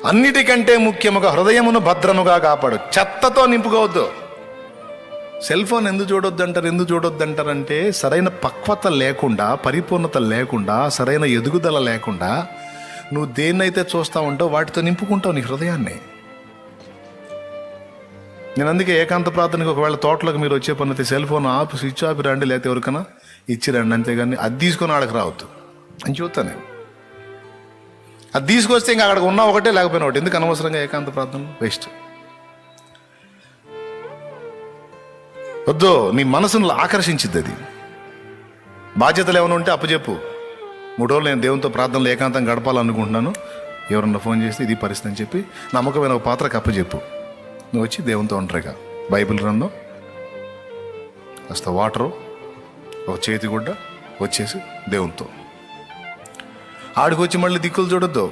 అన్నిటికంటే ముఖ్యముగా హృదయమును భద్రముగా కాపాడు. చెత్తతో నింపుకోవద్దు. సెల్ ఫోన్ ఎందుకు చూడొద్దంటారంటే సరైన పక్వత లేకుండా, పరిపూర్ణత లేకుండా, సరైన ఎదుగుదల లేకుండా నువ్వు దేన్నైతే చూస్తూ ఉంటావు వాటితో నింపుకుంటావు నీ హృదయాన్ని. నేను అందుకే ఏకాంత ప్రార్థనకి ఒకవేళ తోటలోకి మీరు వచ్చే పని అయితే సెల్ ఫోన్ ఆపు, స్విచ్ ఆపి రండి, లేకపోతే ఎవరికైనా ఇచ్చి రండి, అంతేగాని అది తీసుకొని ఆడకు రావద్దు అని చెబుతాను నేను. అది తీసుకొస్తే ఇంకా అక్కడికి ఉన్నా ఒకటే, లేకపోయినా ఒకటి. ఎందుకు అనవసరంగా ఏకాంత ప్రార్థన వేస్ట్. వద్దు, నీ మనసును ఆకర్షించిద్ది అది. బాధ్యతలు ఏమైనా ఉంటే అప్పచెప్పు. 3 రోజులు నేను దేవునితో ప్రార్థనలు ఏకాంతం గడపాలనుకుంటున్నాను, ఎవరన్నా ఫోన్ చేస్తే ఇది పరిస్థితి అని చెప్పి నమ్మకమైన ఒక పాత్రకు అప్పచెప్పు. నువ్వు వచ్చి దేవునితో ఒంటరిగా బైబిల్ గ్రంథం, కాస్త వాటరు, ఒక చేతి గుడ్డ, వచ్చేసి దేవునితో ఆడికొచ్చి మళ్ళీ దిక్కులు చూడొద్దు.